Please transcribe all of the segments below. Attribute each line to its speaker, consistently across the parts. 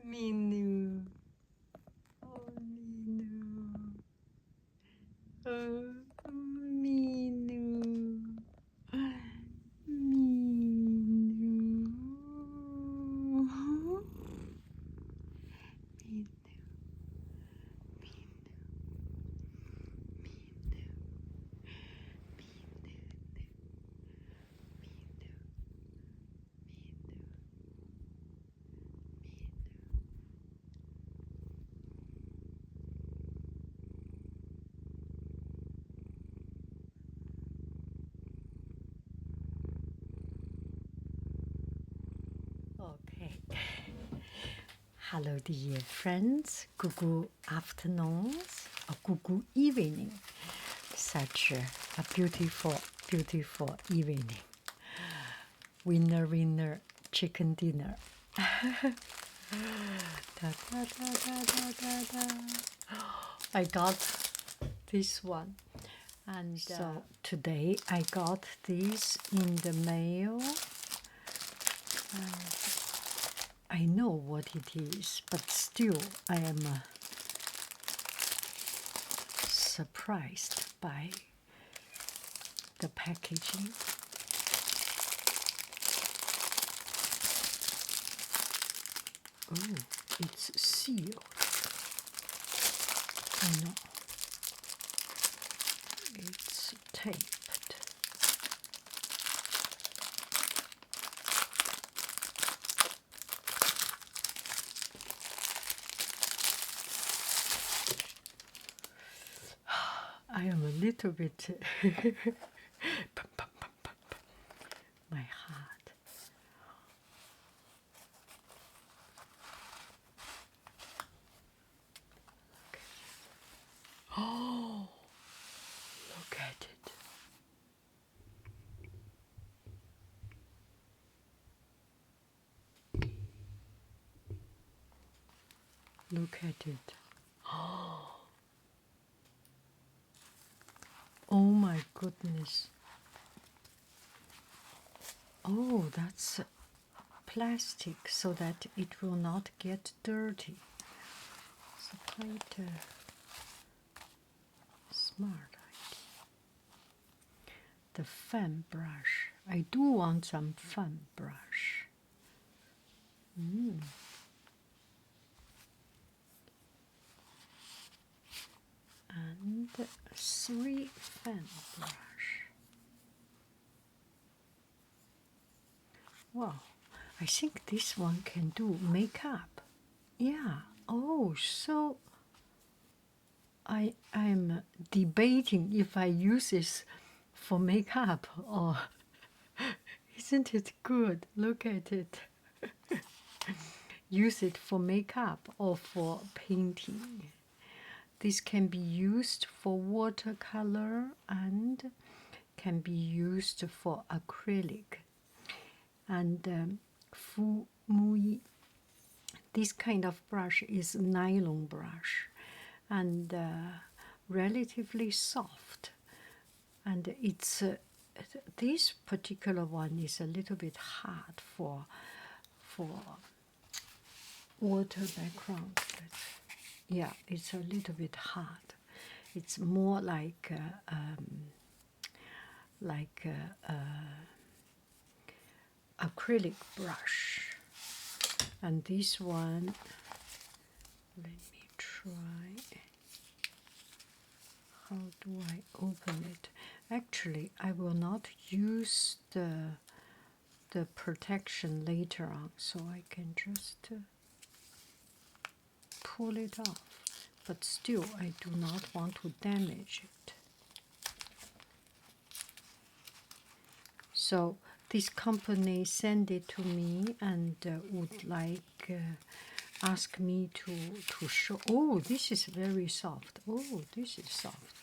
Speaker 1: Minu. Oh, Minu. Oh, Minu. Minu. Minu. Okay. Hello, dear friends. Good afternoons or good evening. Such a beautiful, beautiful evening. Winner, winner, chicken dinner. Da, da, da, da, da, da, da. I got this one. And so today I got this in the mail. I know what it is, but still I am surprised by the packaging. Oh, it's sealed. I know. It's taped. I am a little bit my heart. Oh, look at it. Look at it. Oh my goodness. Oh, that's plastic so that it will not get dirty. It's quite smart idea. The fan brush. I do want some fan brush. And 3 fan brush. Wow, I think this one can do makeup. Yeah. Oh, so I'm debating if I use this for makeup or isn't it good? Look at it. Use it for makeup or for painting. This can be used for watercolor and can be used for acrylic. And FuuMuui, this kind of brush is a nylon brush and relatively soft. And it's this particular one is a little bit hard for water background. Yeah, it's a little bit hard. It's more like acrylic brush. And this one, let me try. How do I open it? Actually, I will not use the protection later on, so I can just pull it off. But still, I do not want to damage it. So this company sent it to me and would like ask me to show. Oh, this is very soft. Oh, this is soft.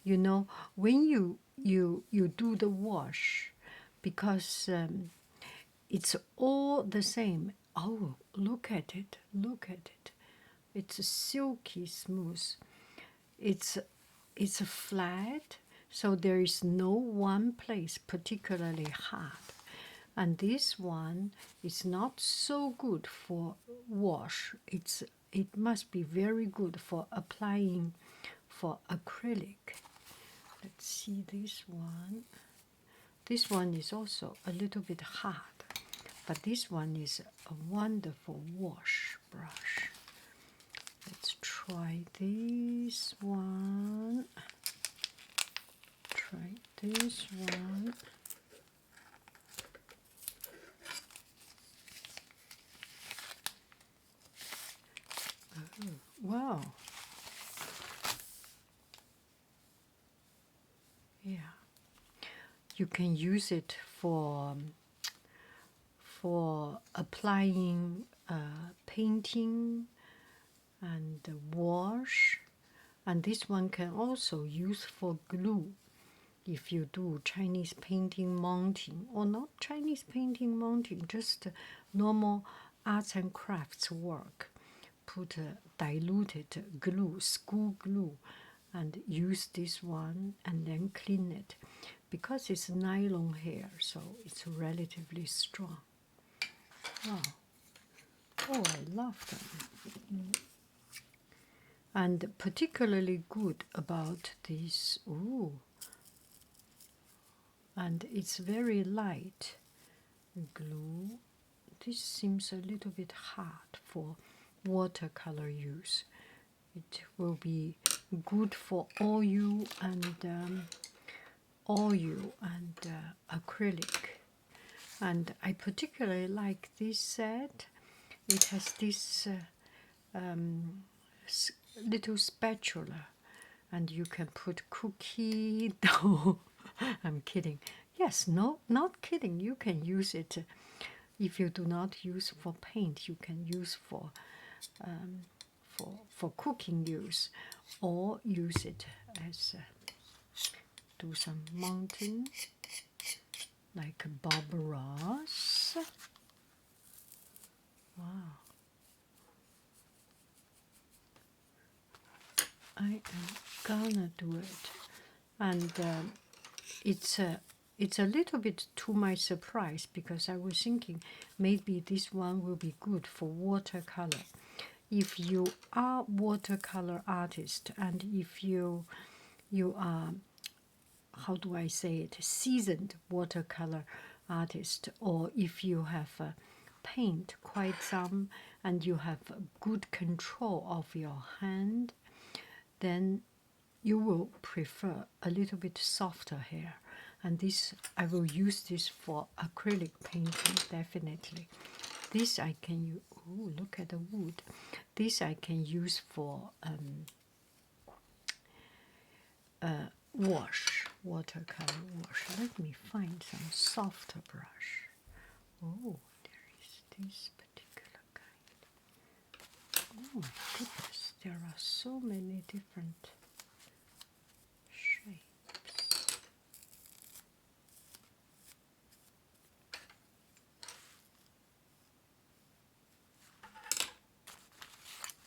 Speaker 1: You know, when you do the wash, because it's all the same. Oh, look at it! Look at it! It's silky smooth. It's flat, so there is no one place particularly hard, And this one is not so good for wash. It must be very good for applying for acrylic. Let's see this one. This one is also a little bit hard, but this one is a wonderful wash brush. Let's try this one. Try this one. Oh, wow. Yeah. You can use it for applying painting and wash, and this one can also use for glue if you do Chinese painting mounting, or not Chinese painting mounting, just normal arts and crafts work. Put diluted glue, school glue, and use this one and then clean it, because it's nylon hair, so it's relatively strong. Wow. Oh, I love them. And particularly good about this, ooh, and it's very light glue. This seems a little bit hard for watercolor use. It will be good for oil and acrylic. And I particularly like this set. It has this little spatula, and you can put cookie dough. I'm kidding. Yes, no, not kidding. You can use it if you do not use for paint. You can use for cooking use, or use it as do some mounting, like Bob Ross. Wow. I am gonna do it, and it's a little bit to my surprise, because I was thinking maybe this one will be good for watercolor. If you are watercolor artist, and if you are, how do I say it, seasoned watercolor artist, or if you have paint quite some and you have good control of your hand, then you will prefer a little bit softer hair. And this, I will use this for acrylic painting, definitely. This I can use, oh, look at the wood. This I can use for wash, watercolor wash. Let me find some softer brush. Oh, there is this particular kind. Oh my goodness, there are so many different shapes.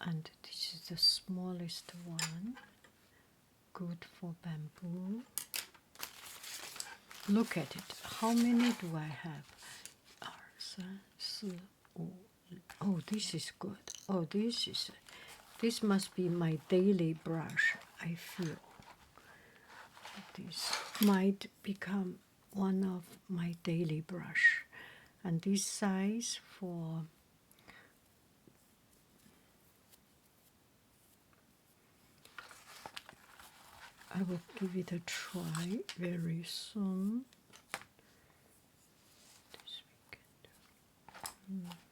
Speaker 1: And this is the smallest one, good for bamboo. Look at it. How many do I have? 2, 3, 4, 5. Oh, this is good. Oh, this must be my daily brush, I feel. This might become one of my daily brush. And this size for I will give it a try very soon. This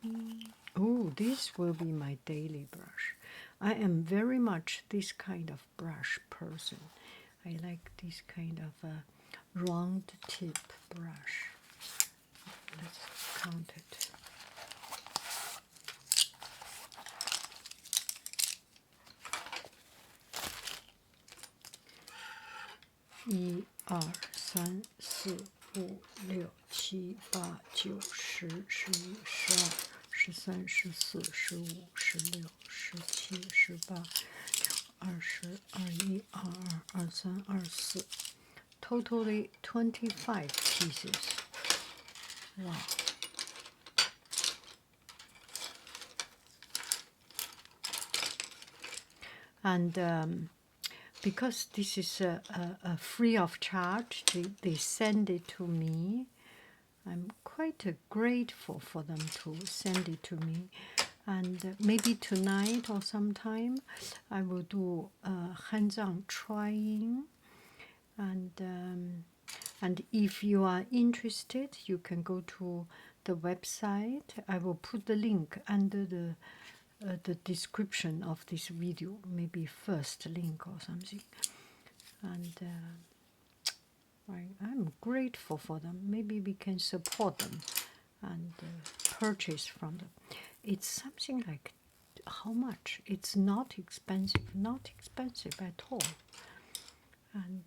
Speaker 1: weekend. Oh, this will be my daily brush. I am very much this kind of brush person. I like this kind of a round tip brush. Let's count it. 1、2、3、4、5、6、7、8、9、10、11、12、13、14、15、16、17、18、20、21、22、23、24. Totally 25 pieces. Wow. And because this is a free of charge, they send it to me. I'm quite grateful for them to send it to me. And maybe tonight or sometime I will do hands-on trying. And if you are interested, you can go to the website. I will put the link under the description of this video, maybe first link or something. And I'm grateful for them. Maybe we can support them and purchase from them. It's something like, how much? It's not expensive at all. And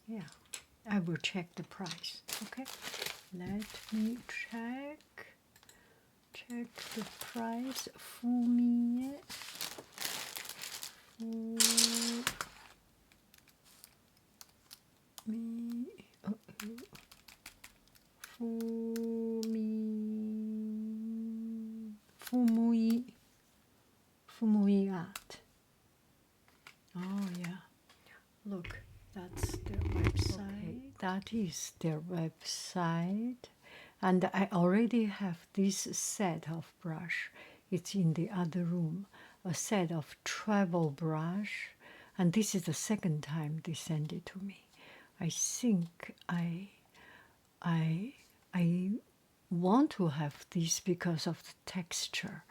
Speaker 1: yeah, I will check the price. Okay, let me check the price. FuuMuui. FuuMuui art. Oh yeah, look, that's their website. Okay, that is their website, and I already have this set of brush. It's in the other room, a set of travel brush, and this is the second time they send it to me. I think I want to have this because of the texture.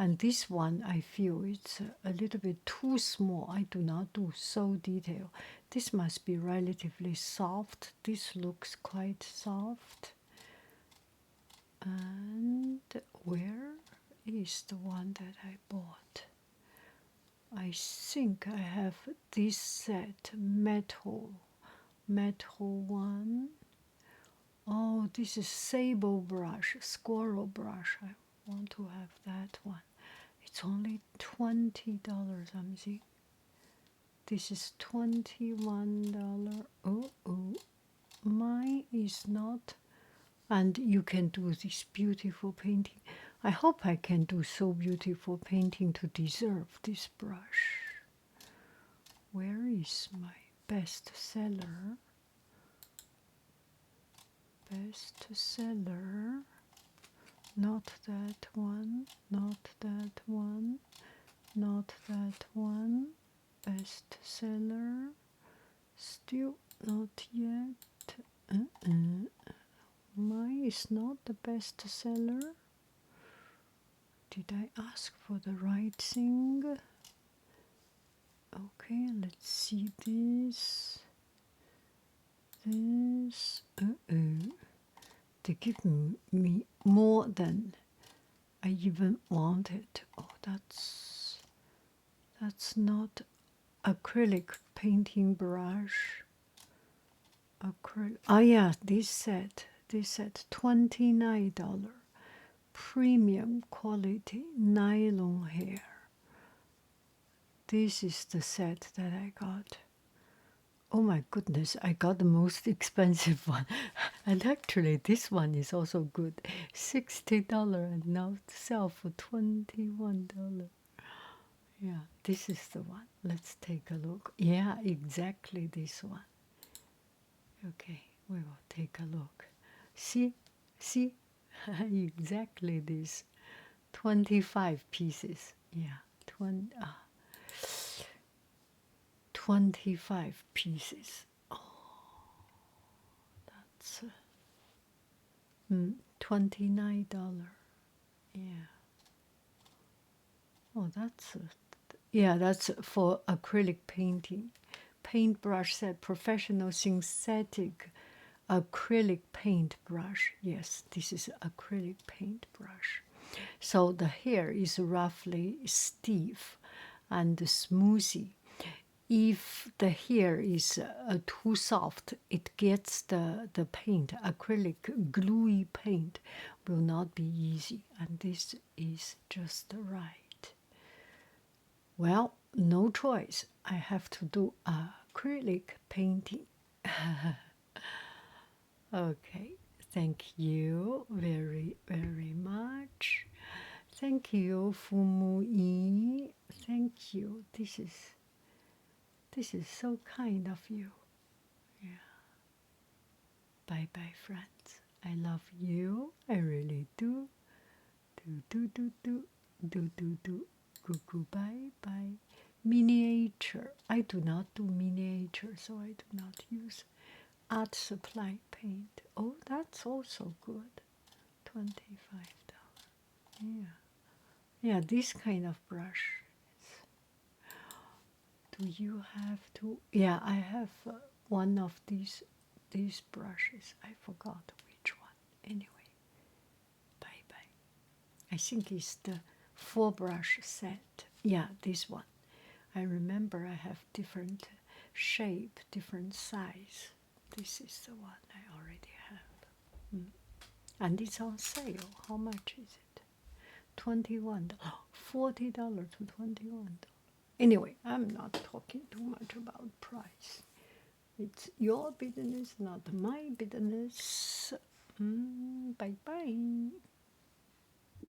Speaker 1: And this one, I feel it's a little bit too small. I do not do so detailed. This must be relatively soft. This looks quite soft. And where is the one that I bought? I think I have this set, metal one. Oh, this is sable brush, squirrel brush. I want to have that one. It's only $20 something. This is $21. Oh, mine is not. And you can do this beautiful painting. I hope I can do so beautiful painting to deserve this brush. Where is my bestseller? Bestseller. Not that one, not that one, not that one. Bestseller. Still not yet. Mine is not the bestseller. Did I ask for the right thing? Okay, let's see this. They give me more than I even wanted. Oh, that's not acrylic painting brush. Acrylic. Oh yeah, this set $29. Premium quality nylon hair. This is the set that I got. Oh my goodness, I got the most expensive one. And actually this one is also good. $60 and now sell for $21. Yeah, this is the one. Let's take a look. Yeah, exactly this one. Okay, we will take a look. See, exactly this. 25 pieces. Yeah, 25 pieces. Oh, that's $29. Yeah. Oh, that's for acrylic painting. Paintbrush set, professional synthetic acrylic paintbrush. Yes, this is acrylic paintbrush. So the hair is roughly stiff and smoothie. If the hair is too soft, it gets the paint, acrylic gluey paint will not be easy. And this is just right. Well, no choice. I have to do acrylic painting. Okay, Thank you very, very much. Thank you, FuuMuui. Thank you. This is so kind of you. Yeah. Bye bye, friends. I love you. I really do. Do. Bye bye. Miniature. I do not do miniature, so I do not use art supply paint. Oh, that's also good. $25. Yeah. Yeah, this kind of brush. Do you have to? Yeah, I have one of these brushes. I forgot which one. Anyway, bye bye. I think it's the 4-brush set. Yeah, this one. I remember I have different shape, different size. This is the one I already have. And it's on sale. How much is it? $21. $40 to $21. Anyway, I'm not talking too much about price. It's your business, not my business. Bye bye.